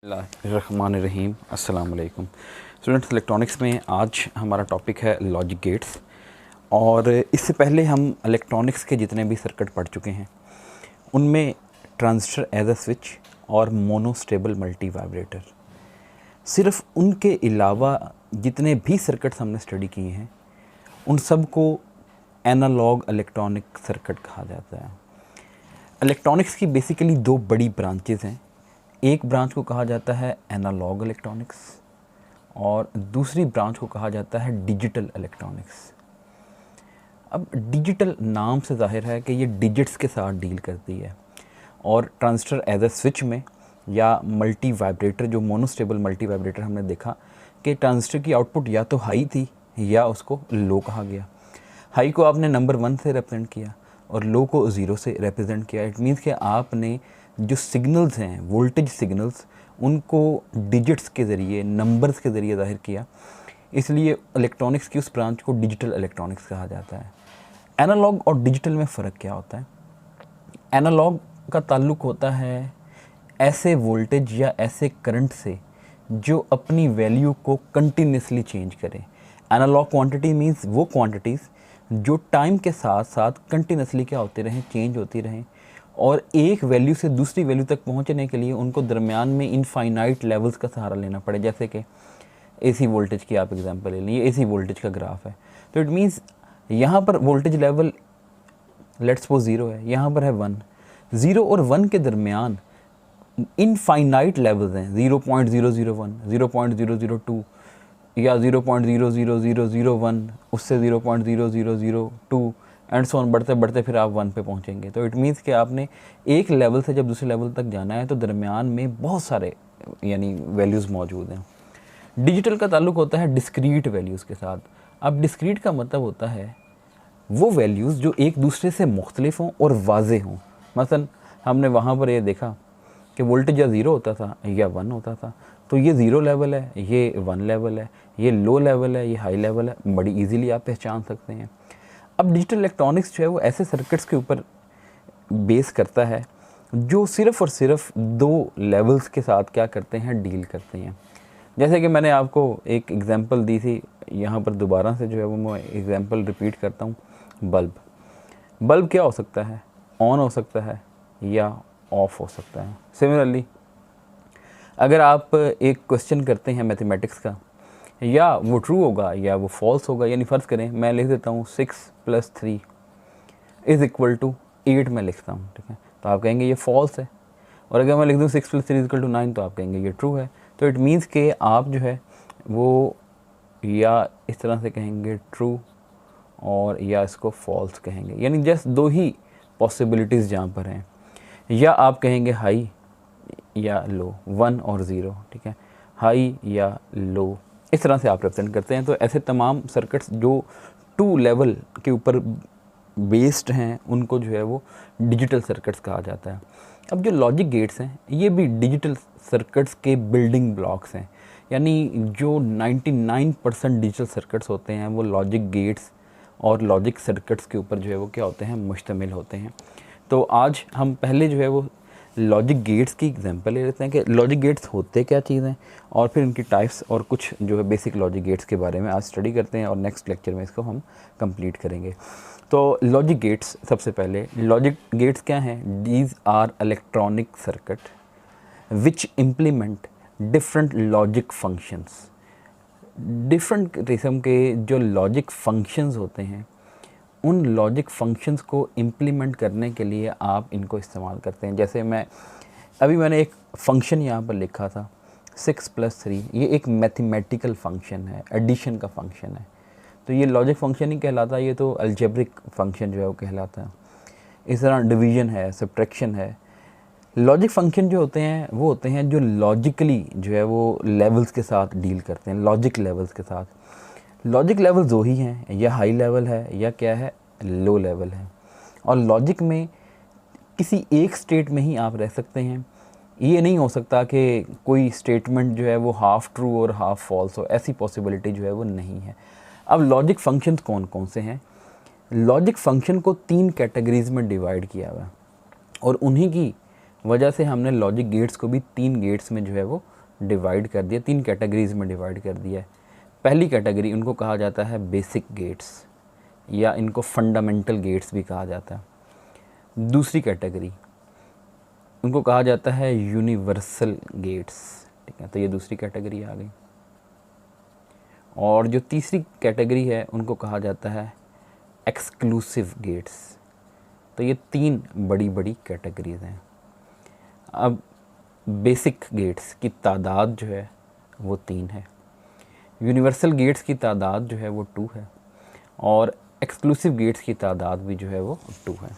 रहमानिर्रहीम। अस्सलाम वालेकुम students. Electronics में आज हमारा टॉपिक है लॉजिक गेट्स। और इससे पहले हम इलेक्ट्रॉनिक्स के जितने भी सर्किट पढ़ चुके हैं उनमें ट्रांजिस्टर एज अ स्विच और मोनोस्टेबल मल्टी वाइब्रेटर, सिर्फ उनके अलावा जितने भी सर्किट्स हमने स्टडी किए हैं उन सब को एनालॉग इलेक्ट्रॉनिक सर्किट कहा जाता है। इलेक्ट्रॉनिक्स की बेसिकली दो बड़ी ब्रांचेस हैं। एक ब्रांच को कहा जाता है एनालॉग इलेक्ट्रॉनिक्स और दूसरी ब्रांच को कहा जाता है डिजिटल इलेक्ट्रॉनिक्स। अब डिजिटल नाम से जाहिर है कि ये डिजिट्स के साथ डील करती है, और ट्रांजिस्टर एज अ स्विच में या मल्टी वाइब्रेटर, जो मोनोस्टेबल मल्टी वाइब्रेटर हमने देखा कि ट्रांजिस्टर की आउटपुट या तो हाई थी या उसको लो कहा गया। हाई को आपने नंबर 1 से रिप्रेजेंट किया और लो को 0 से रिप्रेजेंट किया। इट मीन्स कि आपने जो सिग्नल्स हैं, वोल्टेज सिग्नल्स, उनको डिजिट्स के ज़रिए, नंबर्स के ज़रिए ज़ाहिर किया। इसलिए इलेक्ट्रॉनिक्स की उस ब्रांच को डिजिटल इलेक्ट्रॉनिक्स कहा जाता है। एनालॉग और डिजिटल में फ़र्क क्या होता है? एनालॉग का ताल्लुक़ होता है ऐसे वोल्टेज या ऐसे करंट से जो अपनी वैल्यू को कंटिन्यूसली चेंज करें। एनालॉग क्वांटिटी मींस वो क्वांटिटीज़ जो टाइम के साथ साथ कंटिन्यूसली क्या होते रहें, चेंज होती रहें, और एक वैल्यू से दूसरी वैल्यू तक पहुंचने के लिए उनको दरमियान में इनफाइनाइट लेवल्स का सहारा लेना पड़े। जैसे कि एसी वोल्टेज की आप एग्जांपल ले लीजिए, एसी वोल्टेज का ग्राफ है, तो इट मींस यहाँ पर वोल्टेज लेवल लेट्स सपोज 0 है, यहाँ पर है 1। 0 और 1 के दरमियान इनफाइनाइट लेवल्स हैं, 0.001, 0.002 या 0.00001, उससे 0.0002 एंड सो ऑन बढ़ते बढ़ते फिर आप 1 पे पहुंचेंगे। तो इट मीन्स कि आपने एक लेवल से जब दूसरे लेवल तक जाना है तो दरमियान में बहुत सारे यानी वैल्यूज़ मौजूद हैं। डिजिटल का ताल्लुक़ होता है डिस्क्रीट वैल्यूज़ के साथ। अब डिस्क्रीट का मतलब होता है वो वैल्यूज़ जो एक दूसरे से मुख्तलिफ हों और वाज़े हों। मसलन हमने वहाँ पर ये देखा कि वोल्टेज या 0 होता था या 1 होता था, तो ये 0 लेवल है, ये 1 लेवल है, ये लो लेवल है, ये हाई लेवल है, बड़ी इजीली आप पहचान सकते हैं। अब डिजिटल इलेक्ट्रॉनिक्स जो है वो ऐसे सर्किट्स के ऊपर बेस करता है जो सिर्फ़ और सिर्फ 2 लेवल्स के साथ क्या करते हैं, डील करते हैं। जैसे कि मैंने आपको एक एग्जांपल दी थी, यहाँ पर दोबारा से जो है वो मैं एग्जांपल रिपीट करता हूँ। बल्ब क्या हो सकता है? ऑन हो सकता है या ऑफ हो सकता है। सिमिलरली अगर आप एक क्वेश्चन करते हैं मैथमेटिक्स का, या वो ट्रू होगा या वो फॉल्स होगा। यानी फ़र्ज़ करें मैं लिख देता हूँ 6 + 3 = 8 मैं लिखता हूँ, ठीक है, तो आप कहेंगे ये फॉल्स है। और अगर मैं लिख दूँ 6 + 3 = 9 तो आप कहेंगे ये ट्रू है। तो इट मीन्स कि आप जो है वो या इस तरह से कहेंगे ट्रू और या इसको फॉल्स कहेंगे। यानी जस्ट 2 ही पॉसिबिलिटीज़ जहाँ पर हैं, या आप कहेंगे हाई या लो, 1 और 0, ठीक है, हाई या लो, इस तरह से आप रिप्रेजेंट करते हैं। तो ऐसे तमाम सर्किट्स जो 2 लेवल के ऊपर बेस्ड हैं उनको जो है वो डिजिटल सर्किट्स कहा जाता है। अब जो लॉजिक गेट्स हैं ये भी डिजिटल सर्किट्स के बिल्डिंग ब्लॉक्स हैं। यानी जो 99% डिजिटल सर्किट्स होते हैं वो लॉजिक गेट्स और लॉजिक सर्किट्स के ऊपर जो है वो क्या होते हैं, मुश्तमिल होते हैं। तो आज हम पहले जो है वो लॉजिक गेट्स की एग्जांपल ले लेते हैं कि लॉजिक गेट्स होते क्या चीज़ हैं, और फिर इनकी टाइप्स और कुछ जो है बेसिक लॉजिक गेट्स के बारे में आज स्टडी करते हैं, और नेक्स्ट लेक्चर में इसको हम कंप्लीट करेंगे। तो लॉजिक गेट्स, सबसे पहले लॉजिक गेट्स क्या हैं? These are electronic circuit which implement different logic functions. Different किस्म के जो लॉजिक फंक्शंस होते हैं उन लॉजिक फंक्शंस को इम्प्लीमेंट करने के लिए आप इनको इस्तेमाल करते हैं। जैसे मैंने एक फंक्शन यहाँ पर लिखा था 6 + 3, ये एक मैथमेटिकल फंक्शन है, एडिशन का फंक्शन है, तो ये लॉजिक फंक्शन ही कहलाता है, ये तो अलजेब्रिक फंक्शन जो है वो कहलाता है। इस तरह डिवीजन है, सब्ट्रैक्शन है। लॉजिक फंक्शन जो होते हैं वो होते हैं जो लॉजिकली जो है वो लेवल्स के साथ डील करते हैं, लॉजिक लेवल्स के साथ। लॉजिक लेवल दो ही हैं, या हाई लेवल है या क्या है, लो लेवल है। और लॉजिक में किसी एक स्टेट में ही आप रह सकते हैं। ये नहीं हो सकता कि कोई स्टेटमेंट जो है वो हाफ़ ट्रू और हाफ़ फॉल्स हो, ऐसी पॉसिबिलिटी जो है वो नहीं है। अब लॉजिक फंक्शंस कौन कौन से हैं? लॉजिक फंक्शन को 3 कैटेगरीज़ में डिवाइड किया हुआ है, और उन्हीं की वजह से हमने लॉजिक गेट्स को भी 3 गेट्स में जो है वो डिवाइड कर दिया, 3 कैटेगरीज में डिवाइड कर दिया है। पहली कैटेगरी उनको कहा जाता है बेसिक गेट्स या इनको फंडामेंटल गेट्स भी कहा जाता है। दूसरी कैटेगरी उनको कहा जाता है यूनिवर्सल गेट्स, ठीक है, तो ये दूसरी कैटेगरी आ गई। और जो तीसरी कैटेगरी है उनको कहा जाता है एक्सक्लूसिव गेट्स। तो ये 3 बड़ी बड़ी कैटेगरीज हैं। अब बेसिक गेट्स की तादाद जो है वो 3 है, यूनिवर्सल गेट्स की तादाद जो है वो 2 है, और एक्सक्लूसिव गेट्स की तादाद भी जो है वो 2 है।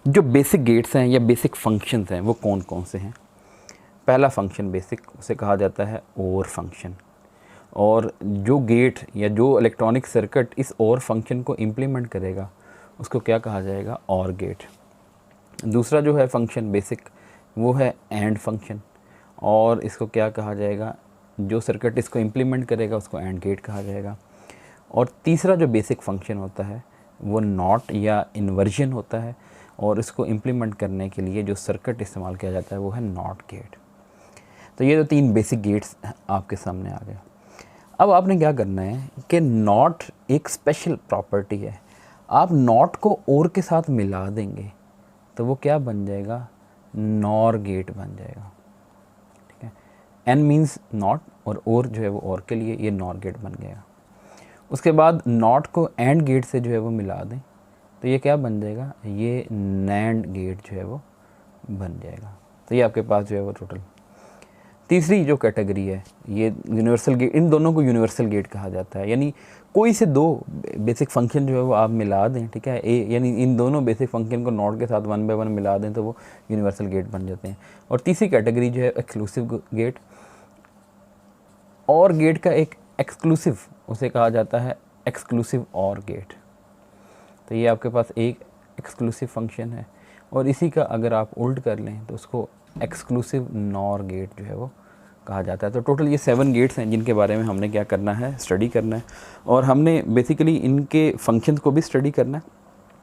जो बेसिक गेट्स हैं या बेसिक फंक्शंस हैं वो कौन कौन से हैं? पहला फंक्शन बेसिक, उसे कहा जाता है ओर फंक्शन। और जो गेट या जो इलेक्ट्रॉनिक सर्किट इस ओर फंक्शन को इम्प्लीमेंट करेगा उसको क्या कहा जाएगा? और गेट। दूसरा जो है फंक्शन बेसिक वो है एंड फंक्शन, और इसको क्या कहा जाएगा? जो सर्किट इसको इम्प्लीमेंट करेगा उसको एंड गेट कहा जाएगा। और तीसरा जो बेसिक फंक्शन होता है वो नॉट या इन्वर्जन होता है, और इसको इम्प्लीमेंट करने के लिए जो सर्किट इस्तेमाल किया जाता है वो है नॉट गेट। तो ये तो 3 बेसिक गेट्स आपके सामने आ गए। अब आपने क्या करना है कि नॉट एक स्पेशल प्रॉपर्टी है, आप नॉट को और के साथ मिला देंगे तो वो क्या बन जाएगा? नॉर गेट बन जाएगा, ठीक है। एन मीन्स नॉट और जो है वो और के लिए, ये नॉर गेट बन गया। उसके बाद नॉट को एंड गेट से जो है वो मिला दें तो ये क्या बन जाएगा? ये नैंड गेट जो है वो बन जाएगा। तो ये आपके पास जो है वो टोटल। तीसरी जो कैटेगरी है ये यूनिवर्सल गेट, इन दोनों को यूनिवर्सल गेट कहा जाता है। यानी कोई से 2 बेसिक फंक्शन जो है वो आप मिला दें, ठीक है, यानी इन दोनों बेसिक फंक्शन को नॉट के साथ 1 बाय 1 मिला दें तो वो यूनिवर्सल गेट बन जाते हैं। और तीसरी कैटेगरी जो है एक्सक्लूसिव गेट। और गेट का एक एक्सक्लूसिव, उसे कहा जाता है एक्सक्लूसिव और गेट। तो ये आपके पास एक एक्सक्लूसिव फंक्शन है, और इसी का अगर आप उल्ट कर लें तो उसको एक्सक्लूसिव नॉर गेट जो है वो कहा जाता है। तो टोटल ये 7 गेट्स हैं जिनके बारे में हमने क्या करना है? स्टडी करना है। और हमने बेसिकली इनके फंक्शंस को भी स्टडी करना है,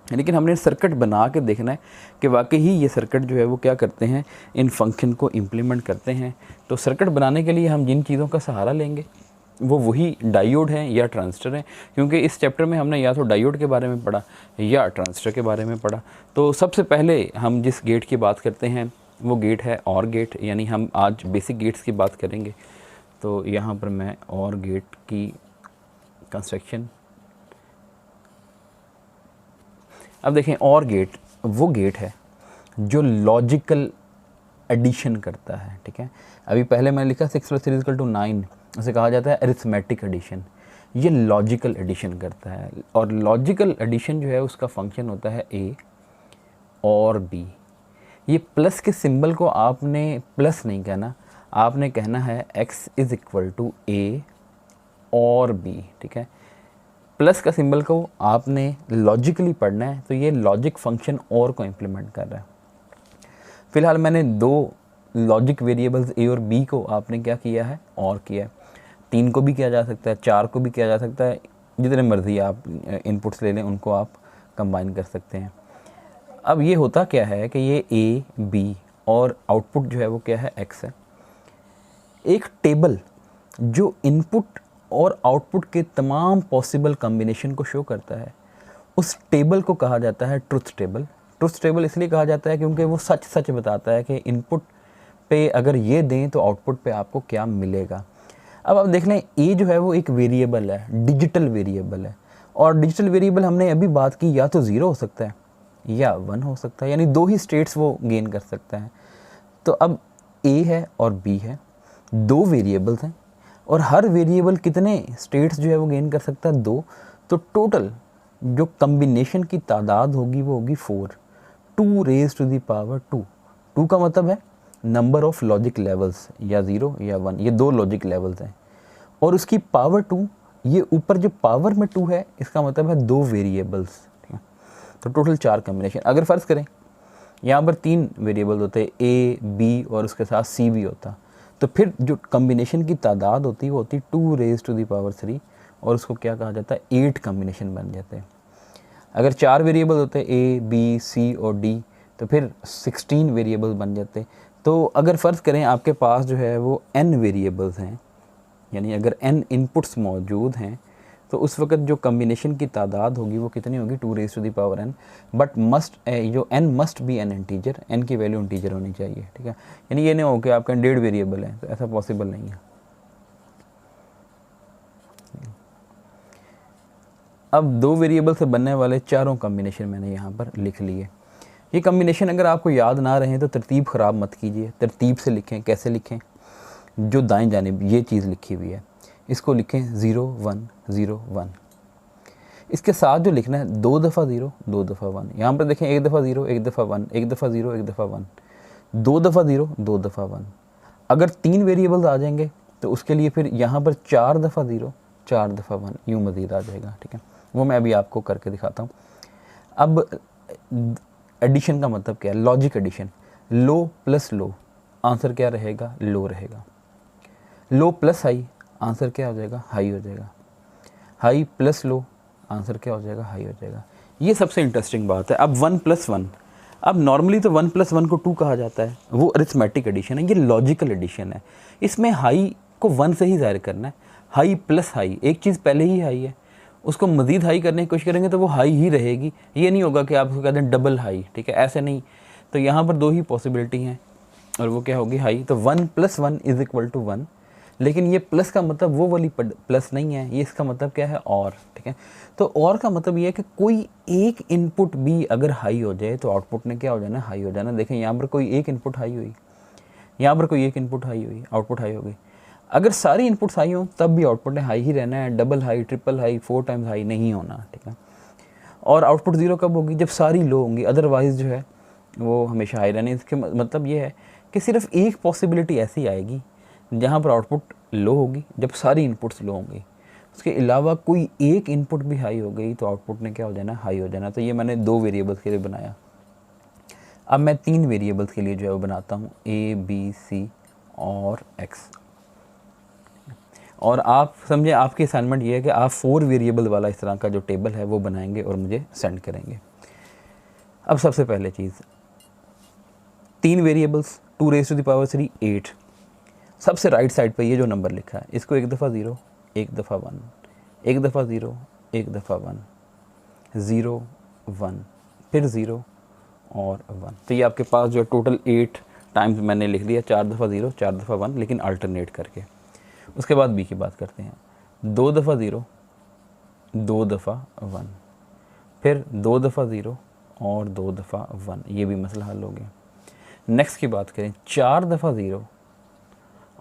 लेकिन हमने सर्किट बना के देखना है कि वाकई ही ये सर्किट जो है वो क्या करते हैं? इन फंक्शन को इम्प्लीमेंट करते हैं। तो सर्किट बनाने के लिए हम जिन चीज़ों का सहारा लेंगे वो वही डायोड हैं या ट्रांजिस्टर हैं, क्योंकि इस चैप्टर में हमने या तो डायोड के बारे में पढ़ा या ट्रांजिस्टर के बारे में पढ़ा। तो सबसे पहले हम जिस गेट की बात करते हैं वो गेट है और गेट, यानी हम आज बेसिक गेट्स की बात करेंगे। तो यहाँ पर मैं और गेट की कंस्ट्रक्शन, अब देखें, और गेट वो गेट है जो लॉजिकल एडिशन करता है, ठीक है। अभी पहले मैंने लिखा 6 + 3 = 9, उसे कहा जाता है अरिथमेटिक एडिशन। ये लॉजिकल एडिशन करता है, और लॉजिकल एडिशन जो है उसका फंक्शन होता है ए और बी। ये प्लस के सिंबल को आपने प्लस नहीं कहना, आपने कहना है x = a और b, ठीक है। प्लस का सिंबल को आपने लॉजिकली पढ़ना है, तो ये लॉजिक फंक्शन और को इम्प्लीमेंट कर रहा है। फिलहाल मैंने 2 लॉजिक वेरिएबल्स a और b को आपने क्या किया है? और किया है। 3 को भी किया जा सकता है, 4 को भी किया जा सकता है, जितने मर्जी आप इनपुट्स ले लें उनको आप कंबाइन कर सकते हैं। अब ये होता क्या है कि ये a, b और आउटपुट जो है वो क्या है? x है। एक टेबल जो इनपुट और आउटपुट के तमाम पॉसिबल कॉम्बिनेशन को शो करता है, उस टेबल को कहा जाता है ट्रुथ टेबल। ट्रुथ टेबल इसलिए कहा जाता है क्योंकि वो सच सच बताता है कि इनपुट पे अगर ये दें तो आउटपुट पे आपको क्या मिलेगा। अब आप देख लें, ए जो है वो एक वेरिएबल है, डिजिटल वेरिएबल है, और डिजिटल वेरिएबल हमने अभी बात की या तो 0 हो सकता है या 1 हो सकता है, यानी 2 ही स्टेट्स वो गेन कर सकता है। तो अब ए है और बी है, 2 वेरिएबल्स हैं, और हर वेरिएबल कितने स्टेट्स जो है वो गेन कर सकता है? 2। तो टोटल जो कम्बिनेशन की तादाद होगी वो होगी 4, 2⁻²। 2 का मतलब है नंबर ऑफ लॉजिक लेवल्स, या 0 या 1, ये 2 लॉजिक लेवल्स हैं, और उसकी पावर 2, ये ऊपर जो पावर में 2 है इसका मतलब है 2 वेरिएबल्स, ठीक है। तो टोटल 4 कम्बिनेशन। अगर फ़र्ज़ करें यहाँ पर 3 वेरिएबल होते हैं, ए, बी और उसके साथ सी भी होता, तो फिर जो कम्बिनेशन की तादाद होती है वो होती 2⁻3, और उसको क्या कहा जाता है? 8 कम्बिनेशन बन जाते हैं। अगर 4 वेरिएबल होते हैं, ए, बी, सी और डी, तो फिर 16 वेरिएबल बन जाते हैं। तो अगर फ़र्ज़ करें आपके पास जो है वो n वेरिएबल्स हैं, यानी अगर n इनपुट्स मौजूद हैं, तो उस वक्त जो कम्बिनेशन की तादाद होगी वो कितनी होगी, 2n, बट मस्ट जो n must be N integer, n की वैल्यू इंटीजर होनी चाहिए, ठीक है। यानी ये नहीं हो कि आपका 1.5 वेरिएबल है, तो ऐसा पॉसिबल नहीं है। अब 2 वेरिएबल से बनने वाले चारों कम्बिनेशन मैंने यहाँ पर लिख लिए। ये कम्बिनेशन अगर आपको याद ना रहे तो तरतीब ख़राब मत कीजिए, तरतीब से लिखें। कैसे लिखें, जो दाएं जानिब ये चीज़ लिखी हुई है इसको लिखें 0 1 0 1। इसके साथ जो लिखना है 2 दफ़ा 0 2 दफ़ा 1। यहाँ पर देखें 1 दफ़ा 0 1 दफ़ा 1, 1 दफ़ा 0 1 दफ़ा 1, 2 दफ़ा 0 2 दफ़ा 1। अगर 3 वेरिएबल्स आ जाएंगे तो उसके लिए फिर यहाँ पर 4 दफ़ा 0 4 दफ़ा 1 यूँ मज़ीद आ जाएगा, ठीक है। वो मैं अभी आपको करके दिखाता हूँ। अब एडिशन का मतलब क्या है, लॉजिक एडिशन। लो प्लस लो, आंसर क्या रहेगा, लो रहेगा। लो प्लस हाई, आंसर क्या हो जाएगा, हाई हो जाएगा। हाई प्लस लो, आंसर क्या हो जाएगा, हाई हो जाएगा। ये सबसे इंटरेस्टिंग बात है। अब 1 + 1, अब नॉर्मली तो 1 + 1 को 2 कहा जाता है, वो अरिथमेटिक एडिशन है। ये लॉजिकल एडिशन है। इसमें हाई को 1 से ही ज़ाहिर करना है। हाई प्लस हाई, एक चीज़ पहले ही हाई है, उसको मज़ीद हाई करने की कोशिश करेंगे तो वो हाई ही रहेगी। ये नहीं होगा कि आप उसको कहते हैं डबल हाई, ठीक है, ऐसे नहीं। तो यहाँ पर 2 ही पॉसिबिलिटी हैं और वो क्या होगी, हाई। तो 1 + 1 = 1, लेकिन ये प्लस का मतलब वो वाली प्लस नहीं है, ये इसका मतलब क्या है, और, ठीक है। तो और का मतलब ये है कि कोई एक इनपुट भी अगर हाई हो जाए तो आउटपुट ने क्या हो जाना, हाई हो जाना। देखें यहाँ पर कोई एक इनपुट हाई हुई, यहाँ पर कोई एक इनपुट हाई हुई, आउटपुट हाई हो गई। अगर सारी इनपुट्स हाई हों तब भी आउटपुट ने हाई ही रहना है, double high, triple high, 4 times high नहीं होना, ठीक है। और आउटपुट 0 कब होगी, जब सारी लो होंगी, अदरवाइज़ जो है वो हमेशा हाई रहनी। इसके मतलब ये है कि सिर्फ एक पॉसिबिलिटी ऐसी आएगी जहाँ पर आउटपुट लो होगी, जब सारी इनपुट्स लो होंगी। उसके अलावा कोई एक इनपुट भी हाई हो गई तो आउटपुट ने क्या हो जाना, हाई हो जाना। तो ये मैंने 2 वेरिएबल्स के लिए बनाया। अब मैं 3 वेरिएबल्स के लिए जो है वो बनाता हूँ, A B C और X। और आप समझे, आपकी असाइनमेंट ये है कि आप 4 वेरिएबल वाला इस तरह का जो टेबल है वो बनाएंगे और मुझे सेंड करेंगे। अब सबसे पहले चीज़, 3 वेरिएबल्स, 2⁻³ 8। सबसे राइट साइड पे ये जो नंबर लिखा है इसको 1 दफ़ा 0 1 दफ़ा 1, 1 दफ़ा 0 1 दफ़ा 1, 0 1, फिर 0 और 1। तो ये आपके पास जो है टोटल 8 टाइम्स मैंने लिख दिया, 4 दफ़ा 0 4 दफ़ा 1, लेकिन अल्टरनेट करके। उसके बाद बी की बात करते हैं, 2 दफ़ा 0 2 दफ़ा 1, फिर 2 दफ़ा 0 और 2 दफ़ा 1, ये भी मसला हल हो गया। नेक्स्ट की बात करें, 4 दफ़ा 0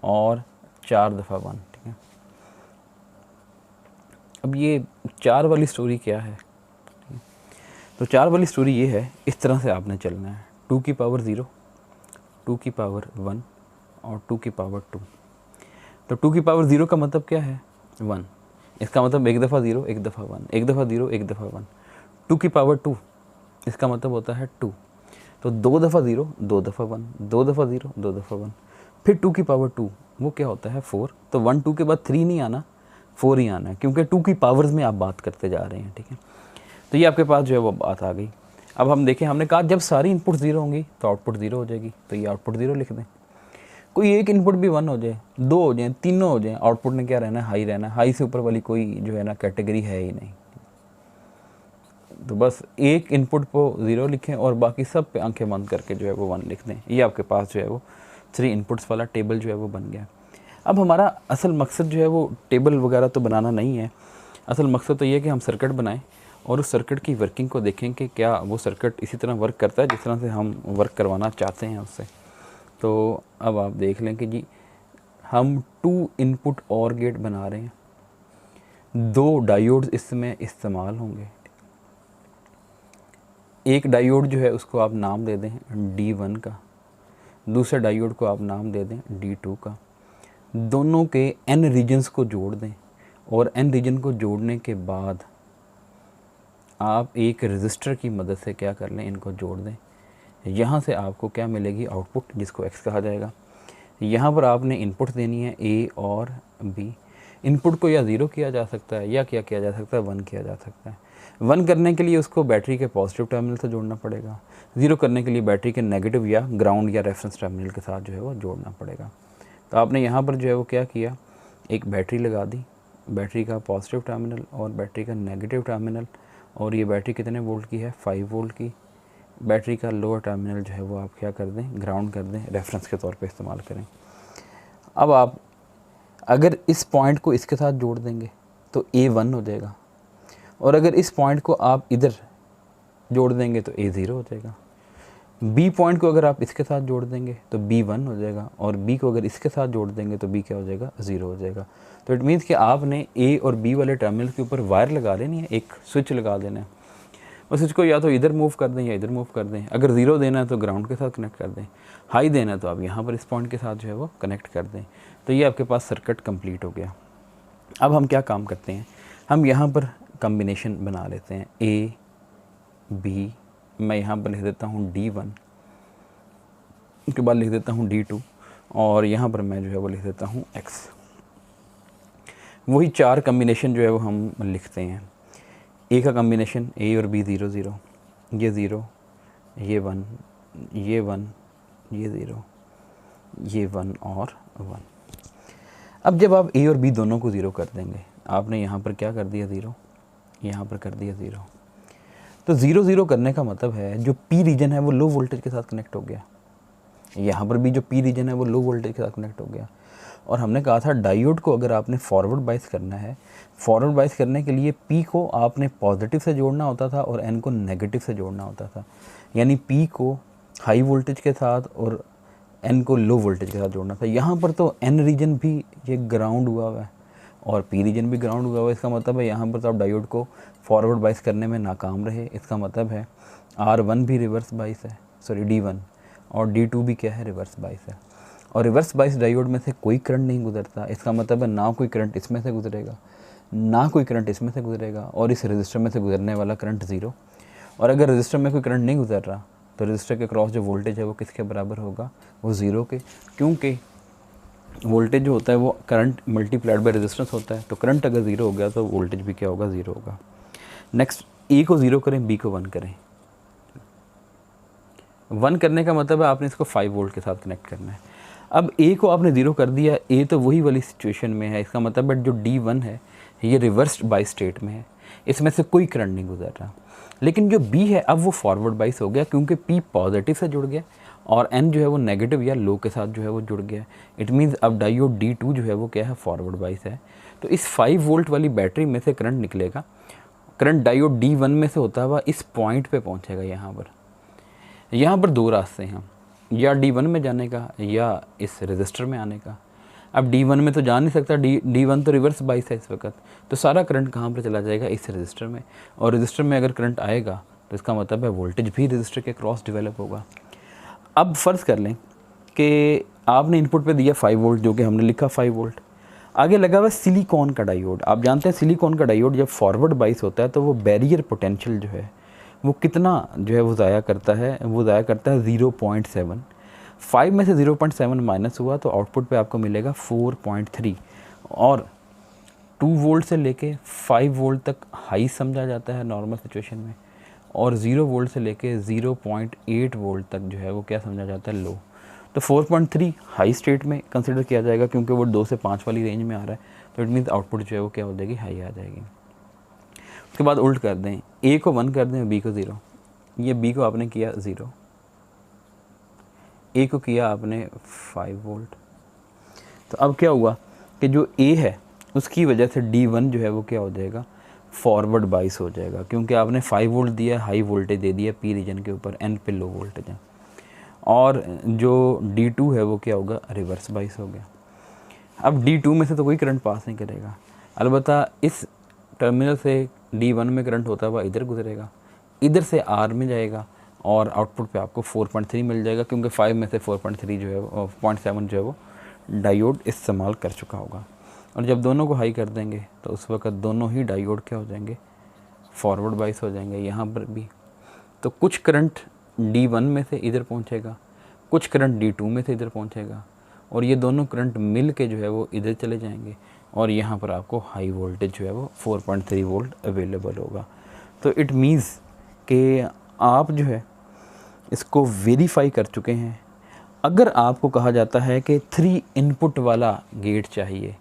और 4 दफ़ा 1, ठीक है। अब ये 4 वाली स्टोरी क्या है, तो 4 वाली स्टोरी ये है, इस तरह से आपने चलना है, 2 की पावर 0 2 की पावर 1 और 2 की पावर 2। तो 2 की पावर 0 का मतलब क्या है, 1। इसका मतलब 1 दफ़ा 0 1 दफ़ा 1, 1 दफ़ा 0 1 दफ़ा 1। 2 की पावर 2, इसका मतलब होता है 2। तो 2 दफ़ा 0 2 दफ़ा 1, 2 दफ़ा 0 2 दफ़ा 1, फिर 2 की पावर 2, वो क्या होता है 4। तो 1 2 के बाद 3 नहीं आना, 4 ही आना है, क्योंकि 2 की पावर्स में आप बात करते जा रहे हैं, ठीक है। तो ये आपके पास जो है वो बात आ गई। अब हम देखें, हमने कहा जब सारी इनपुट 0 होंगी तो आउटपुट 0 हो जाएगी, तो ये आउटपुट 0 लिख दें। कोई एक इनपुट भी 1 हो जाए, 2 हो जाए, तीनों हो जाए, आउटपुट ने क्या रहना है, हाई रहना है। हाई से ऊपर वाली कोई जो है ना कैटेगरी है ही नहीं। तो बस एक इनपुट को 0 लिखें और बाकी सब पे आंखें बंद करके जो है वो 1 लिख दें। ये आपके पास जो है वो 3 इनपुट्स वाला टेबल जो है वो बन गया। अब हमारा असल मकसद जो है वो टेबल वगैरह तो बनाना नहीं है। असल मकसद तो ये है कि हम सर्किट बनाएं और उस सर्किट की वर्किंग को देखें कि क्या वो सर्किट इसी तरह वर्क करता है जिस तरह से हम वर्क करवाना चाहते हैं उससे। तो अब आप देख लें कि जी हम 2 इनपुट और गेट बना रहे हैं, 2 डायोड्स इसमें इस्तेमाल होंगे। एक डायोड जो है उसको आप नाम दे दें D1 का, दूसरे डायोड को आप नाम दे दें D2 का। दोनों के N रीजन्स को जोड़ दें और N रीजन को जोड़ने के बाद आप एक रजिस्टर की मदद से क्या कर लें, इनको जोड़ दें। यहाँ से आपको क्या मिलेगी, आउटपुट, जिसको X कहा जाएगा। यहाँ पर आपने इनपुट देनी है A और B। इनपुट को या 0 किया जा सकता है या क्या किया जा सकता है, 1 किया जा सकता है। 1 करने के लिए उसको बैटरी के पॉजिटिव टर्मिनल से जोड़ना पड़ेगा, 0 करने के लिए बैटरी के नेगेटिव या ग्राउंड या रेफरेंस टर्मिनल के साथ जो है वो जोड़ना पड़ेगा। तो आपने यहाँ पर जो है वो क्या किया, एक बैटरी लगा दी, बैटरी का पॉजिटिव टर्मिनल और बैटरी का नेगेटिव टर्मिनल, और ये बैटरी कितने वोल्ट की है, 5 वोल्ट की। बैटरी का लोअर टर्मिनल जो है वो आप क्या कर दें, ग्राउंड कर दें, रेफरेंस के तौर पे इस्तेमाल करें। अब आप अगर इस पॉइंट को इसके साथ जोड़ देंगे तो A1 हो जाएगा, और अगर इस पॉइंट को आप इधर जोड़ देंगे तो A0 हो जाएगा। B पॉइंट को अगर आप इसके साथ जोड़ देंगे तो B1 हो जाएगा, और B को अगर इसके साथ जोड़ देंगे तो B क्या हो जाएगा, 0 हो जाएगा। तो इट मीन्स कि आपने A और B वाले टर्मिनल के ऊपर वायर लगा लेनी है, एक स्विच लगा देना है। उस स्विच को या तो इधर मूव कर दें या इधर मूव कर दें। अगर 0 देना है तो ग्राउंड के साथ कनेक्ट कर दें, हाई देना है तो आप यहाँ पर इस पॉइंट के साथ जो है वो कनेक्ट कर दें। तो ये आपके पास सर्किट कंप्लीट हो गया। अब हम क्या काम करते हैं, हम यहाँ पर कम्बिनेशन बना लेते हैं A B, मैं यहाँ पर लिख देता हूँ D1, उसके बाद लिख देता हूँ D2, और यहाँ पर मैं जो है वो लिख देता हूँ X। वही 4 कम्बिनेशन जो है वो हम लिखते हैं। A का कम्बिनेशन A और B 0 0, ये 0, ये 1, ये 1, ये 0, ये 1 और 1। अब जब आप A और B दोनों को 0 कर देंगे, आपने यहाँ पर क्या कर दिया 0, यहाँ पर कर दिया 0, तो 0 0 करने का मतलब है जो P रीजन है वो लो वोल्टेज के साथ कनेक्ट हो गया। यहाँ पर भी जो P रीजन है वो लो वोल्टेज के साथ कनेक्ट हो गया। और हमने कहा था डायोड को अगर आपने फॉरवर्ड बाइस करना है, फॉरवर्ड बाइस करने के लिए P को आपने पॉजिटिव से जोड़ना होता था और N को नेगेटिव से जोड़ना होता था। यानी P को हाई वोल्टेज के साथ और N को लो वोल्टेज के साथ जोड़ना था। यहाँ पर तो N रीजन भी ये ग्राउंड हुआ हुआ है और P रीजन भी ग्राउंड हुआ हुआ है। इसका मतलब है यहाँ पर तो आप डायोड को फॉरवर्ड बाइस करने में नाकाम रहे। इसका मतलब है R1 भी रिवर्स बाइस है, सॉरी D1, और D2 भी क्या है, रिवर्स बाइस है। और रिवर्स बाइस डायोड में से कोई करंट नहीं गुजरता। इसका मतलब है ना कोई करंट इसमें से गुजरेगा, ना कोई करंट इसमें से गुजरेगा, और इस रजिस्टर में से गुजरने वाला करंट 0। और अगर रजिस्टर में कोई करंट नहीं गुजर रहा तो रजिस्टर के क्रॉस जो वोल्टेज है वो किसके बराबर होगा, वो 0 के, क्योंकि वोल्टेज जो होता है वो करंट मल्टीप्लाइड बाय रेजिस्टेंस होता है। तो करंट अगर 0 हो गया तो वोल्टेज भी क्या होगा, 0 होगा। नेक्स्ट, A को 0 करें, B को 1 करें। 1 करने का मतलब है आपने इसको 5 वोल्ट के साथ कनेक्ट करना है। अब A को आपने 0 कर दिया, A तो वही वाली सिचुएशन में है। इसका मतलब है जो D1 है ये रिवर्स्ड बाइस स्टेट में है, इसमें से कोई करंट नहीं गुजर रहा। लेकिन जो B है अब वो फॉरवर्ड बाइस हो गया, क्योंकि P पॉजिटिव से जुड़ गया और N जो है वो नेगेटिव या लो के साथ जो है वो जुड़ गया। इट मीन्स अब डायोड D2 जो है वो क्या है, फॉरवर्ड बाइस है। तो इस 5 वोल्ट वाली बैटरी में से करंट निकलेगा। करंट डायोड D1 में से होता हुआ इस पॉइंट पे पहुंचेगा। यहाँ पर 2 रास्ते हैं, या D1 में जाने का या इस रजिस्टर में आने का। अब D1 में तो जा नहीं सकता, D1 तो रिवर्स बाइस है इस वक्त, तो सारा करंट कहाँ पर चला जाएगा, इस रजिस्टर में। और रजिस्टर में अगर करंट आएगा तो इसका मतलब है वोल्टेज भी रजिस्टर के क्रॉस डेवलप होगा। अब फ़र्ज़ कर लें कि आपने इनपुट पे दिया 5 वोल्ट, जो कि हमने लिखा 5 वोल्ट। आगे लगा हुआ सिलिकॉन का डायोड। आप जानते हैं सिलिकॉन का डायोड जब फॉरवर्ड बाइस होता है तो वो बैरियर पोटेंशियल जो है वो कितना जो है वो ज़ाया करता है, वो ज़ाया करता है 0.7। 5 में से 0.7 माइनस हुआ तो आउटपुट पे आपको मिलेगा 4.3। और 2 वोल्ट से लेके 5 वोल्ट तक हाई समझा जाता है नॉर्मल सिचुएशन में, और 0 वोल्ट से लेके 0.8 वोल्ट तक जो है वो क्या समझा जाता है, लो। तो 4.3 हाई स्टेट में कंसिडर किया जाएगा, क्योंकि वो 2 से 5 वाली रेंज में आ रहा है। तो इट मीन्स आउटपुट जो है वो क्या हो जाएगी, हाई आ जाएगी। उसके बाद उल्ट कर दें, A को 1 कर दें, B को 0। ये B को आपने किया 0, A को किया आपने 5 वोल्ट। तो अब क्या हुआ कि जो A है उसकी वजह से D1 जो है वो क्या हो जाएगा, फॉरवर्ड बाइस हो जाएगा, क्योंकि आपने 5 वोल्ट दिया, हाई वोल्टेज दे दिया P रीजन के ऊपर, N पे लो वोल्टेज है। और जो D2 है वो क्या होगा, रिवर्स बाइस हो गया। अब D2 में से तो कोई करंट पास नहीं करेगा, अलबत्ता इस टर्मिनल से D1 में करंट होता हुआ इधर गुजरेगा, इधर से R में जाएगा, और आउटपुट पे आपको 4.3 मिल जाएगा, क्योंकि 5 में से 4.3 जो है 0.7 जो है वो डायोड इस्तेमाल कर चुका होगा। और जब दोनों को हाई कर देंगे तो उस वक्त दोनों ही डायोड क्या हो जाएंगे, फॉरवर्ड बाइस हो जाएंगे। यहाँ पर भी तो कुछ करंट D1 में से इधर पहुँचेगा, कुछ करंट D2 में से इधर पहुँचेगा, और ये दोनों करंट मिल के जो है वो इधर चले जाएंगे, और यहाँ पर आपको हाई वोल्टेज जो है वो 4.3 वोल्ट अवेलेबल होगा। तो इट मीन्स कि आप जो है इसको वेरीफाई कर चुके हैं। अगर आपको कहा जाता है कि 3 इनपुट वाला गेट चाहिए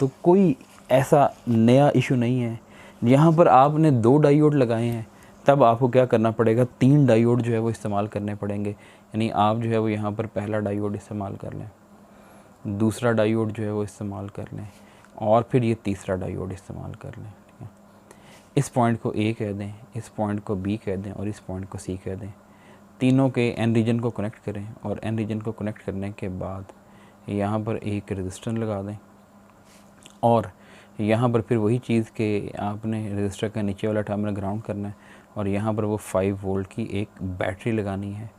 तो कोई ऐसा नया इशू नहीं है। यहाँ पर आपने 2 डायोड लगाए हैं, तब आपको क्या करना पड़ेगा, 3 डायोड जो है वो इस्तेमाल करने पड़ेंगे। यानी आप जो है वो यहाँ पर पहला डायोड इस्तेमाल कर लें, दूसरा डायोड जो है वो इस्तेमाल कर लें, और फिर ये तीसरा डायोड इस्तेमाल कर लें। ठीक है, इस पॉइंट को A कह दें, इस पॉइंट को B कह दें और इस पॉइंट को C कह दें। तीनों के N रीजन को कनेक्ट करें और N रीजन को कनेक्ट करने के बाद यहाँ पर एक रेजिस्टर लगा दें और यहाँ पर फिर वही चीज़ कि आपने रेजिस्टर का नीचे वाला टर्मिनल ग्राउंड करना है और यहाँ पर वो 5 वोल्ट की एक बैटरी लगानी है।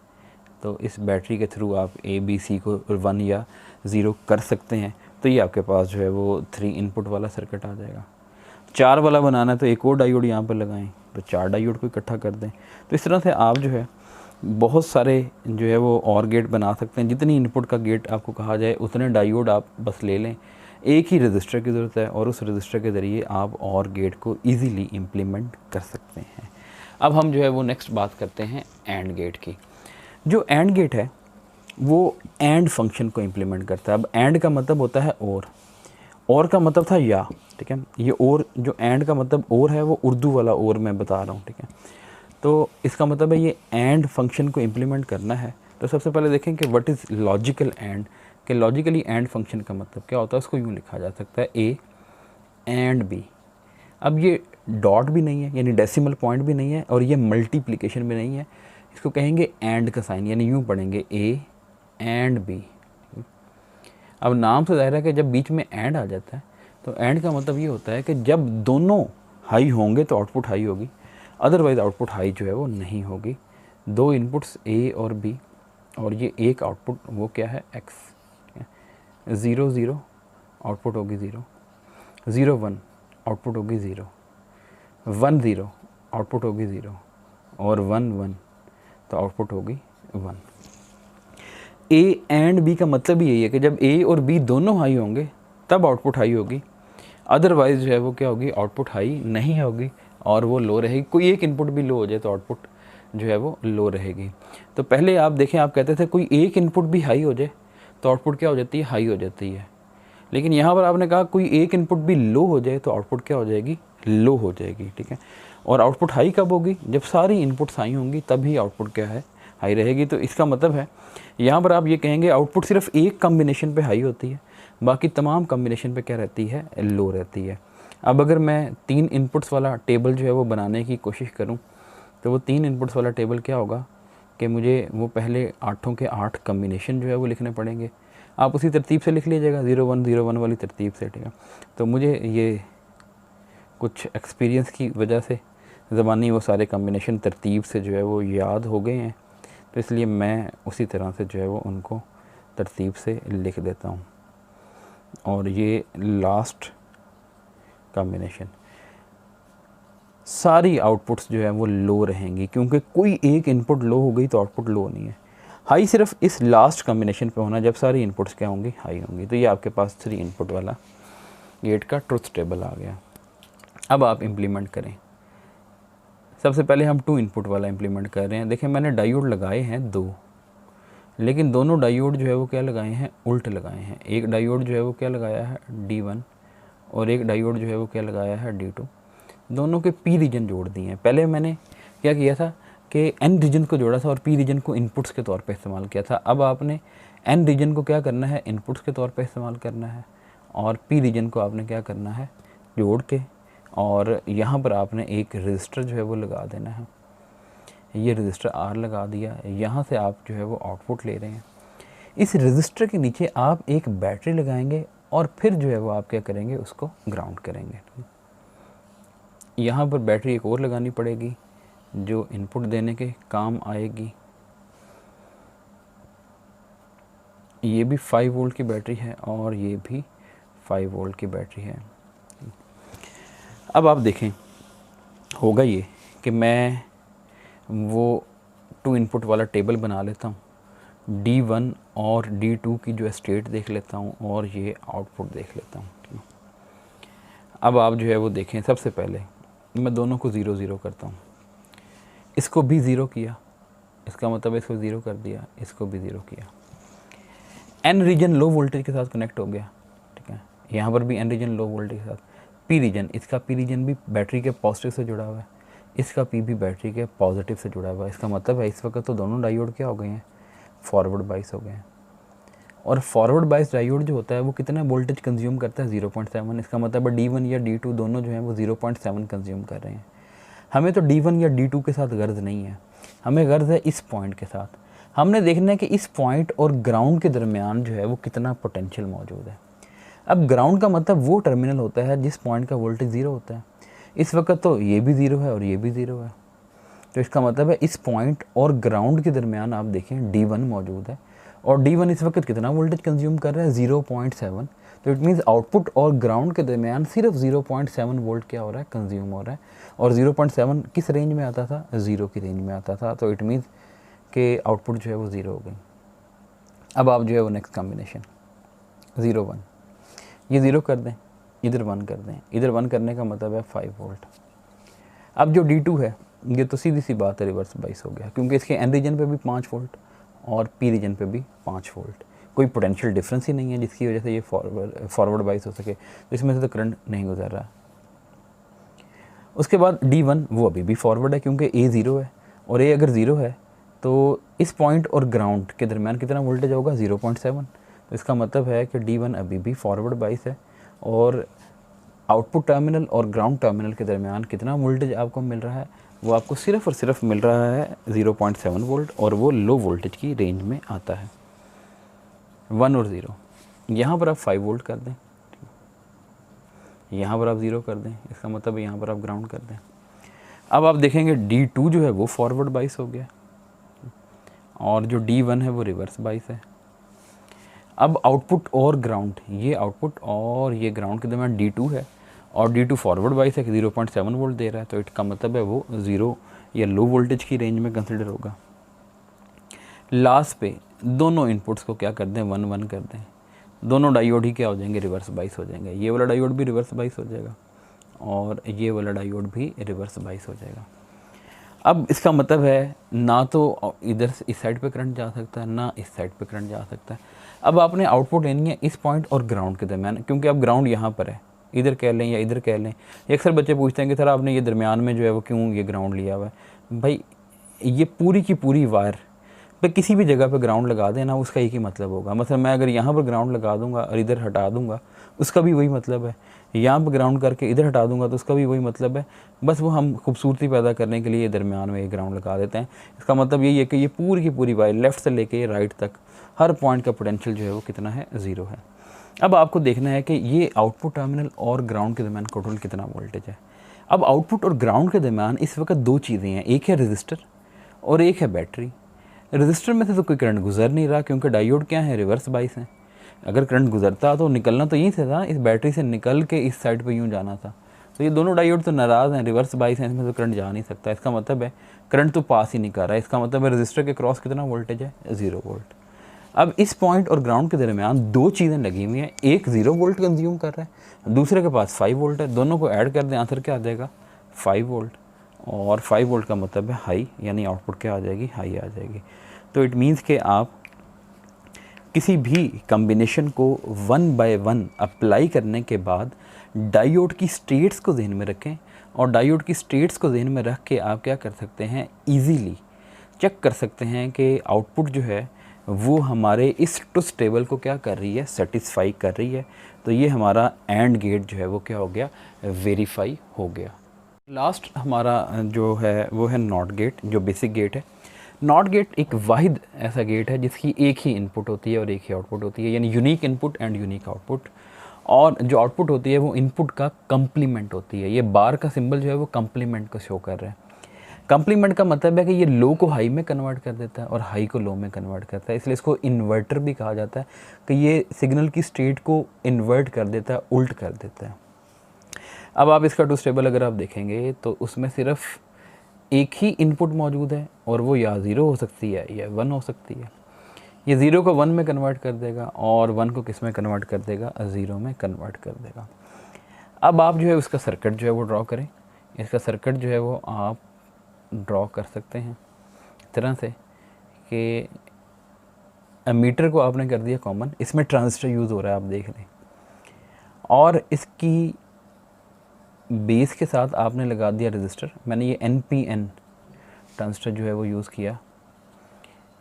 तो इस बैटरी के थ्रू आप A B C को 1 या 0 कर सकते हैं। तो ये आपके पास जो है वो 3 इनपुट वाला सर्किट आ जाएगा। 4 वाला बनाना है तो एक और डायोड यहाँ पर लगाएं, तो 4 डायोड को इकट्ठा कर दें। तो इस तरह से आप जो है बहुत सारे जो है वो और गेट बना सकते हैं। जितनी इनपुट का गेट आपको कहा जाए उतने डायोड आप बस ले लें। एक ही रजिस्टर की ज़रूरत है और उस रजिस्टर के ज़रिए आप और गेट को ईज़िली इम्प्लीमेंट कर सकते हैं। अब हम जो है वो नेक्स्ट बात करते हैं एंड गेट की। जो एंड गेट है वो एंड फंक्शन को इम्प्लीमेंट करता है। अब एंड का मतलब होता है और का मतलब था या, ठीक है। ये और जो एंड का मतलब और है वो उर्दू वाला और मैं बता रहा हूँ, ठीक है। तो इसका मतलब है ये एंड फंक्शन को इम्प्लीमेंट करना है। तो सबसे पहले देखें कि व्हाट इज़ लॉजिकल एंड, कि लॉजिकली एंड फंक्शन का मतलब क्या होता है। उसको यूँ लिखा जा सकता है A एंड B। अब ये डॉट भी नहीं है यानी डेसिमल पॉइंट भी नहीं है और ये मल्टीप्लिकेशन भी नहीं है। इसको कहेंगे एंड का साइन, यानी यूँ पढ़ेंगे A एंड B। अब नाम से ज़ाहिर है कि जब बीच में एंड आ जाता है तो एंड का मतलब ये होता है कि जब दोनों हाई होंगे तो आउटपुट हाई होगी, अदरवाइज़ आउटपुट हाई जो है वो नहीं होगी। 2 इनपुट्स A और B और ये एक आउटपुट वो क्या है X। 0 0 आउटपुट होगी 0, 0 1 आउटपुट होगी 0, 1 0 आउटपुट होगी 0 और 1 1 तो आउटपुट होगी 1। A एंड B का मतलब यही है कि जब A और B दोनों हाई होंगे तब आउटपुट हाई होगी, अदरवाइज़ जो है वो क्या होगी, आउटपुट हाई नहीं होगी और वो लो रहेगी। कोई एक इनपुट भी लो हो जाए तो आउटपुट जो है वो लो रहेगी। तो पहले आप देखें, आप कहते थे कोई एक इनपुट भी हाई हो जाए तो आउटपुट क्या हो जाती है, हाई हो जाती है। लेकिन यहाँ पर आपने कहा कोई एक इनपुट भी लो हो जाए तो आउटपुट क्या हो जाएगी, लो हो जाएगी, ठीक है। और आउटपुट हाई कब होगी, जब सारी इनपुट्स हाई होंगी तभी आउटपुट क्या है, हाई रहेगी। तो इसका मतलब है यहाँ पर आप ये कहेंगे आउटपुट सिर्फ एक कॉम्बिनेशन पे हाई होती है, बाकी तमाम कॉम्बिनेशन पे क्या रहती है, लो रहती है। अब अगर मैं 3 इनपुट्स वाला टेबल जो है वो बनाने की कोशिश करूँ तो वो 3 इनपुट्स वाला टेबल क्या होगा कि मुझे वो पहले 8 के 8 कॉम्बिनेशन जो है वो लिखने पड़ेंगे। आप उसी तरतीब से लिख लीजिएगा 0 1 0 1 वाली तरतीब से, ठीक है। तो मुझे ये कुछ एक्सपीरियंस की वजह से ज़बानी वो सारे कॉम्बिनेशन तरतीब से जो है वो याद हो गए हैं, तो इसलिए मैं उसी तरह से जो है वो उनको तरतीब से लिख देता हूँ। और ये लास्ट कॉम्बिनेशन, सारी आउटपुट्स जो है वो लो रहेंगी क्योंकि कोई एक इनपुट लो हो गई तो आउटपुट लो नहीं है। हाई सिर्फ इस लास्ट कॉम्बिनेशन पे होना जब सारी इनपुट्स क्या होंगी, हाई होंगी। तो ये आपके पास 3 इनपुट वाला गेट का ट्रुथ टेबल आ गया। अब आप इम्प्लीमेंट करें। सबसे पहले हम 2 इनपुट वाला इम्प्लीमेंट कर रहे हैं। देखें मैंने डायोड लगाए हैं 2, लेकिन दोनों डायोड जो है वो क्या लगाए हैं, उल्ट लगाए हैं। एक डायोड जो है वो क्या लगाया है, D1 और एक डायोड जो है वो क्या लगाया है, D2। दोनों के P रीजन जोड़ दिए हैं। पहले मैंने क्या किया था कि N रीजन को जोड़ा था और P रीजन को इनपुट्स के तौर पे इस्तेमाल किया था। अब आपने N रीजन को क्या करना है, इनपुट्स के तौर पे इस्तेमाल करना है और P रीजन को आपने क्या करना है, जोड़ के, और यहाँ पर आपने एक रजिस्टर जो है वो लगा देना है। ये रजिस्टर R लगा दिया। यहाँ से आप जो है वो आउटपुट ले रहे हैं। इस रजिस्टर के नीचे आप एक बैटरी लगाएंगे और फिर जो है वो आप क्या करेंगे, उसको ग्राउंड करेंगे। यहाँ पर बैटरी एक और लगानी पड़ेगी जो इनपुट देने के काम आएगी। ये भी 5 वोल्ट की बैटरी है और ये भी 5 वोल्ट की बैटरी है। अब आप देखें, होगा ये कि मैं वो 2 इनपुट वाला टेबल बना लेता हूँ, D1 और D2 की जो स्टेट देख लेता हूँ और ये आउटपुट देख लेता हूँ। अब आप जो है वो देखें, सबसे पहले मैं दोनों को 0 0 करता हूँ, इसको भी 0 किया, इसका मतलब इसको 0 कर दिया, इसको भी 0 किया। एन रीजन लो वोल्टेज के साथ कनेक्ट हो गया, ठीक है, यहाँ पर भी एन रीजन लो वोल्टेज के साथ। पी रीजन, इसका पी रीजन भी बैटरी के पॉजिटिव से जुड़ा हुआ है, इसका पी भी बैटरी के पॉजिटिव से जुड़ा हुआ है। इसका मतलब है इस वक्त तो दोनों डायोड क्या हो गए हैं, फॉरवर्ड बाइस हो गए हैं। और फॉरवर्ड बाइस डायोड जो होता है वो कितना वोल्टेज कंज्यूम करता है, 0.7। इसका मतलब है D1 या D2 दोनों जो हैं वो 0.7 कंज्यूम कर रहे हैं। हमें तो D1 या D2 के साथ गर्ज नहीं है, हमें गर्ज है इस पॉइंट के साथ। हमने देखना है कि इस पॉइंट और ग्राउंड के दरमियान जो है वो कितना पोटेंशियल मौजूद है। अब ग्राउंड का मतलब वो टर्मिनल होता है जिस पॉइंट का वोल्टेज 0 होता है। इस वक्त तो ये भी 0 है और ये भी 0 है, तो इसका मतलब है इस पॉइंट और ग्राउंड के दरमियान आप देखें D1 मौजूद है, और D1 इस वक्त कितना वोल्टेज कंज्यूम कर रहा है, 0.7। तो इट मीन्स आउटपुट और ग्राउंड के दरमियान सिर्फ 0.7 वोल्ट क्या हो रहा है, कंज्यूम हो रहा है। और 0.7 किस रेंज में आता था, 0 की रेंज में आता था। तो इट मीन्स कि आउटपुट जो है वो 0 हो गई। अब आप जो है वो नेक्स्ट कॉम्बिनेशन 0 1, ये 0 कर दें, इधर 1 कर दें, इधर 1 करने का मतलब है 5 वोल्ट। अब जो D2 है ये तो सीधी सी बात है रिवर्स बाइस हो गया, क्योंकि इसके एन रीजन पे भी 5 वोल्ट और पी रीजन पे भी 5 वोल्ट। कोई पोटेंशियल डिफरेंस ही नहीं है जिसकी वजह से ये फॉरवर्ड बाइस हो सके, तो इसमें से तो करंट नहीं गुजर रहा। उसके बाद D1 वो अभी भी फॉरवर्ड है, क्योंकि A 0 है, और A अगर 0 है तो इस पॉइंट और ग्राउंड के दरमियान कितना वोल्टेज होगा, 0.7। तो इसका मतलब है कि D1 अभी भी फॉरवर्ड बाइस है, और आउटपुट टर्मिनल और ग्राउंड टर्मिनल के दरमियान कितना वोल्टेज आपको मिल रहा है, वो आपको सिर्फ और सिर्फ मिल रहा है 0.7 वोल्ट, और वो लो वोल्टेज की रेंज में आता है। 1 और 0, यहाँ पर आप 5 वोल्ट कर दें, यहाँ पर आप 0 कर दें, इसका मतलब यहाँ पर आप ग्राउंड कर दें। अब आप देखेंगे D2 जो है वो फॉरवर्ड बाइस हो गया, और जो D1 है वो रिवर्स बाइस है। अब आउटपुट और ग्राउंड, ये आउटपुट और ये ग्राउंड के दरमियान D2 है, और D2 फॉरवर्ड बाइस है कि 0.7 वोल्ट दे रहा है, तो इसका मतलब है वो 0 या लो वोल्टेज की रेंज में कंसिडर होगा। लास्ट पे दोनों इनपुट्स को क्या कर दें, 1 1 कर दें, दोनों डायोड ही क्या हो जाएंगे, रिवर्स बाइस हो जाएंगे। ये वाला डायोड भी रिवर्स बाइस हो जाएगा, और ये वाला डायोड भी रिवर्स बाइस हो जाएगा। अब इसका मतलब है ना तो इधर से इस साइड पे करंट जा सकता है, ना इस साइड पे करंट जा सकता है। अब आपने आउटपुट लेनी है इस पॉइंट और ग्राउंड के दरमियान, क्योंकि अब ग्राउंड यहाँ पर है, इधर कह लें या इधर कह लें। अक्सर बच्चे पूछते हैं कि सर आपने ये दरमियान में जो है वो क्यों ये ग्राउंड लिया हुआ है। भाई ये पूरी की पूरी वायर पे किसी भी जगह पे ग्राउंड लगा देना, उसका एक ही मतलब होगा। मतलब मैं अगर यहाँ पर ग्राउंड लगा दूंगा और इधर हटा दूंगा, उसका भी वही मतलब है। यहाँ पर ग्राउंड करके इधर हटा दूंगा तो उसका भी वही मतलब है। बस वो हम खूबसूरती पैदा करने के लिए दरमियान में एक ग्राउंड लगा देते हैं। इसका मतलब यही है कि ये पूरी की पूरी वायर लेफ़्ट से लेके राइट तक हर पॉइंट का पोटेंशियल जो है वो कितना है, 0 है। अब आपको देखना है कि ये आउटपुट टर्मिनल और ग्राउंड के दरमियान टोटल कितना वोल्टेज है। अब आउटपुट और ग्राउंड के दरमियान इस वक्त 2 चीज़ें हैं, एक है रजिस्टर और एक है बैटरी। रजिस्टर में से तो कोई करंट गुजर नहीं रहा, क्योंकि डायोड क्या है, रिवर्स बाइस है। अगर करंट गुजरता तो निकलना तो यहीं से था, इस बैटरी से निकल के इस साइड पे यूँ जाना था। तो ये दोनों डायोड तो नाराज़ हैं, रिवर्स बाइस हैं, इसमें तो करंट जा नहीं सकता। इसका मतलब है करंट तो पास ही नहीं कर रहा है। इसका मतलब है रजिस्टर के क्रॉस कितना वोल्टेज है, 0 वोल्ट। अब इस पॉइंट और ग्राउंड के दरमियान 2 चीज़ें लगी हुई हैं, एक 0 वोल्ट कंज्यूम कर रहा है, दूसरे के पास 5 वोल्ट है। दोनों को ऐड कर दें, आंसर क्या आ जाएगा, 5 वोल्ट। और 5 वोल्ट का मतलब है हाई, यानी आउटपुट क्या आ जाएगी, हाई आ जाएगी। तो इट मीन्स कि आप किसी भी कम्बिनेशन को 1 बाय 1 अप्लाई करने के बाद डायोड की स्टेट्स को ध्यान में रखें, और डायोड की स्टेट्स को ध्यान में रख के आप क्या कर सकते हैं, इजीली चेक कर सकते हैं कि आउटपुट जो है वो हमारे इस ट्रुथ टेबल को क्या कर रही है, सेटिस्फाई कर रही है। तो ये हमारा एंड गेट जो है वो क्या हो गया, वेरीफाई हो गया। लास्ट हमारा जो है वो है नॉट गेट, जो बेसिक गेट है। नॉट गेट एक वाहिद ऐसा गेट है जिसकी एक ही इनपुट होती है और एक ही आउटपुट होती है, यानी unique input and unique output. और जो आउटपुट होती है वो इनपुट का कंप्लीमेंट होती है। ये बार का सिंबल जो है वो कंप्लीमेंट को शो कर रहा है। कंप्लीमेंट का मतलब है कि ये लो को हाई में कन्वर्ट कर देता है और हाई को लो में कन्वर्ट करता है, इसलिए इसको इन्वर्टर भी कहा जाता है, कि ये सिग्नल की स्टेट को इन्वर्ट कर देता है, उल्ट कर देता है। अब आप इसका ट्रूथ टेबल अगर आप देखेंगे तो उसमें सिर्फ एक ही इनपुट मौजूद है, और वो या 0 हो सकती है या 1 हो सकती है। ये 0 को 1 में कन्वर्ट कर देगा और 1 को किस में कन्वर्ट कर देगा, 0 में कन्वर्ट कर देगा। अब आप जो है उसका सर्किट जो है वो ड्रॉ करें। इसका सर्किट जो है वो आप ड्रॉ कर सकते हैं इस तरह से कि एमीटर को आपने कर दिया कॉमन, इसमें ट्रांजिस्टर यूज़ हो रहा है आप देख लें, और इसकी बेस के साथ आपने लगा दिया रजिस्टर। मैंने ये NPN ट्रांजिस्टर जो है वो यूज़ किया।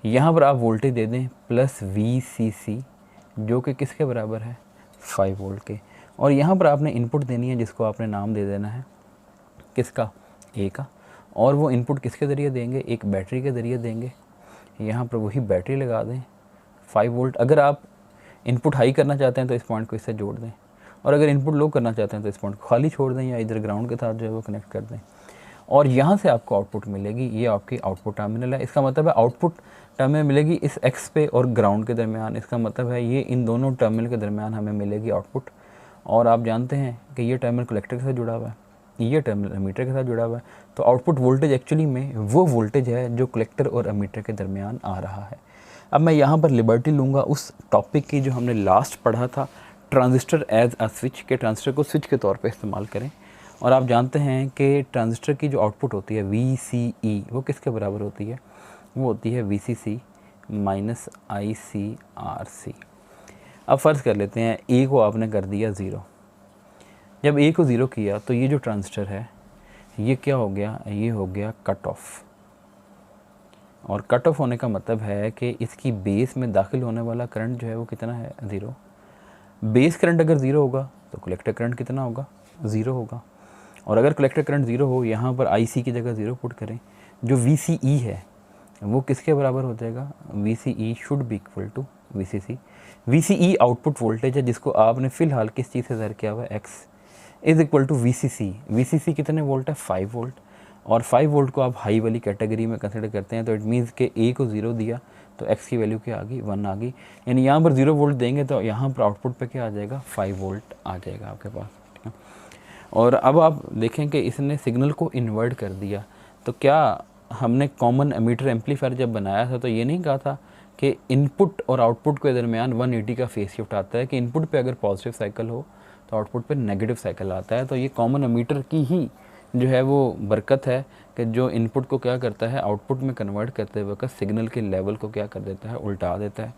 यहाँ पर आप वोल्टेज दे दें प्लस VCC जो कि किसके बराबर है 5 वोल्ट के, और यहाँ पर आपने इनपुट देनी है जिसको आपने नाम दे देना है किसका A का, और वो इनपुट किसके ज़रिए देंगे, एक बैटरी के ज़रिए देंगे। यहाँ पर वही बैटरी लगा दें 5 वोल्ट। अगर आप इनपुट हाई करना चाहते हैं तो इस पॉइंट को इससे जोड़ दें, और अगर इनपुट लो करना चाहते हैं तो इस पॉइंट को खाली छोड़ दें या इधर ग्राउंड के साथ जो है वो कनेक्ट कर दें, और यहाँ से आपको आउटपुट मिलेगी। ये आपकी आउटपुट टर्मिनल है। इसका मतलब है आउटपुट टर्मिनल मिलेगी इस X पे और ग्राउंड के दरमियान। इसका मतलब है ये इन दोनों टर्मिनल के दरमियान हमें मिलेगी आउटपुट। और आप जानते हैं कि ये टर्मिनल कलेक्टर के साथ जुड़ा हुआ है, ये टर्मिनल एमीटर के साथ जुड़ा हुआ है। तो आउटपुट वोल्टेज एक्चुअली में वो वोल्टेज है जो कलेक्टर और एमीटर के दरमियान आ रहा है। अब मैं यहाँ पर लिबर्टी लूँगा उस टॉपिक की जो हमने लास्ट पढ़ा था, ट्रांजिस्टर एज अ स्विच, के ट्रांजिस्टर को स्विच के तौर पे इस्तेमाल करें। और आप जानते हैं कि ट्रांजिस्टर की जो आउटपुट होती है VCE वो किसके बराबर होती है, वो होती है VCC माइनस ICRC। अब फ़र्ज़ कर लेते हैं A को आपने कर दिया 0। जब A को 0 किया तो ये जो ट्रांजिस्टर है ये क्या हो गया, ये हो गया कट ऑफ। और कट ऑफ होने का मतलब है कि इसकी बेस में दाखिल होने वाला करंट जो है वो कितना है 0। बेस करंट अगर 0 होगा तो कलेक्टर करंट कितना होगा 0 होगा। और अगर कलेक्टर करंट 0 हो, यहाँ पर IC की जगह 0 पुट करें, जो VCE है वो किसके बराबर हो जाएगा, VCE should be equal to VCC। VCE output voltage है जिसको आपने फ़िलहाल किस चीज़ से ज़र किया हुआ है, X is equal to VCC। VCC कितने वोल्ट है 5 वोल्ट, और 5 वोल्ट को आप हाई वाली कैटेगरी में कंसिडर करते हैं। तो इट मीन्स के A को 0 दिया तो X की वैल्यू क्या आ गई 1 आ गई, यानी यहाँ पर 0 वोल्ट देंगे तो यहाँ पर आउटपुट पे क्या आ जाएगा 5 वोल्ट आ जाएगा आपके पास, ठीक है। और अब आप देखें कि इसने सिग्नल को इन्वर्ट कर दिया। तो क्या हमने कॉमन एमीटर एम्पलीफायर जब बनाया था तो ये नहीं कहा था कि इनपुट और आउटपुट के दरमियान 180 का फेस शिफ्ट आता है, कि इनपुट पे अगर पॉजिटिव साइकिल हो तो आउटपुट पे नेगेटिव साइकिल आता है। तो ये कॉमन एमीटर की ही जो है वो बरकत है कि जो इनपुट को क्या करता है आउटपुट में कन्वर्ट करते वक्त सिग्नल के लेवल को क्या कर देता है, उल्टा देता है।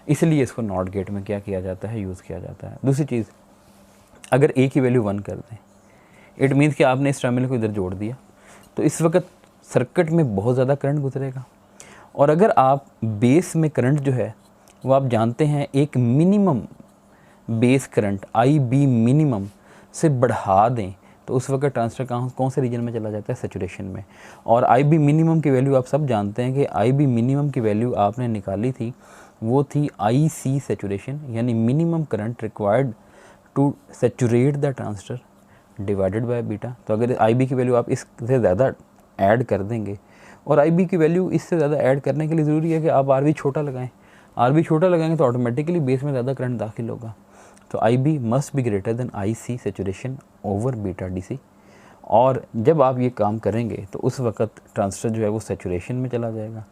इसलिए इसको नॉट गेट में क्या किया जाता है, यूज़ किया जाता है। दूसरी चीज़, अगर A की वैल्यू 1 कर दें, इट मीन्स कि आपने इस टर्मिनल को इधर जोड़ दिया, तो इस वक्त सर्किट में बहुत ज़्यादा करंट गुजरेगा। और अगर आप बेस में करंट जो है वो आप जानते हैं एक minimum base current IB minimum से बढ़ा दें तो उस वक्त ट्रांजिस्टर कौन से रीजन में चला जाता है, सैचुरेशन में। और IB मिनिमम की वैल्यू आप सब जानते हैं कि IB मिनिमम की वैल्यू आपने निकाली थी, वो थी IC सैचुरेशन, यानी minimum current required to saturate the transistor divided by beta. तो अगर IB की वैल्यू आप इससे ज़्यादा ऐड कर देंगे, और IB की वैल्यू इससे ज़्यादा ऐड करने के लिए ज़रूरी है कि आप RB छोटा लगाएं। RB छोटा लगाएंगे तो ऑटोमेटिकली बेस में ज़्यादा करंट दाखिल होगा। तो IB must be greater than IC saturation over beta DC। और जब आप ये काम करेंगे तो उस वक्त ट्रांजिस्टर जो है वो सैचुरेशन में चला जाएगा।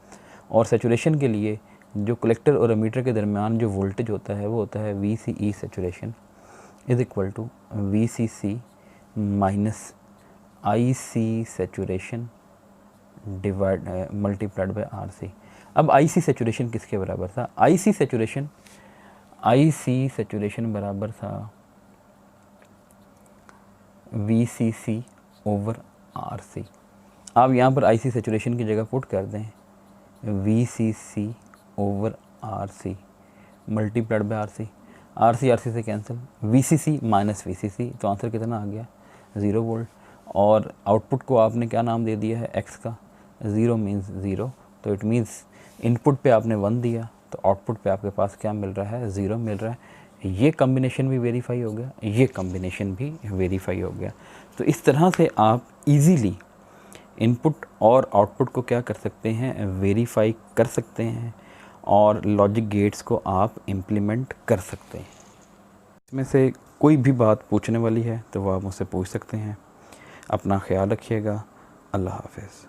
और सैचुरेशन के लिए जो कलेक्टर और एमीटर के दरमियान जो वोल्टेज होता है वो होता है VCE saturation is equal to VCC minus IC saturation divide multiplied by RC। अब IC सैचुरेशन किसके बराबर था, IC सैचुरेशन बराबर था VCC ओवर RC। आप यहाँ पर IC सैचुरेशन की जगह पुट कर दें VCC over RC multiplied by RC से कैंसिल, VCC माइनस VCC, तो आंसर कितना आ गया 0 वोल्ट। और आउटपुट को आपने क्या नाम दे दिया है X का, 0 मीन्स 0, तो इट मीन्स इनपुट पे आपने 1 दिया तो आउटपुट पे आपके पास क्या मिल रहा है 0 मिल रहा है। ये कॉम्बिनेशन भी वेरीफाई हो गया, ये कॉम्बिनेशन भी वेरीफाई हो गया। तो इस तरह से आप इजीली इनपुट और आउटपुट को क्या कर सकते हैं, वेरीफाई कर सकते हैं, और लॉजिक गेट्स को आप इम्प्लीमेंट कर सकते हैं। इसमें से कोई भी बात पूछने वाली है तो वो आप मुझसे पूछ सकते हैं। अपना ख्याल रखिएगा। अल्लाह हाफ़िज़।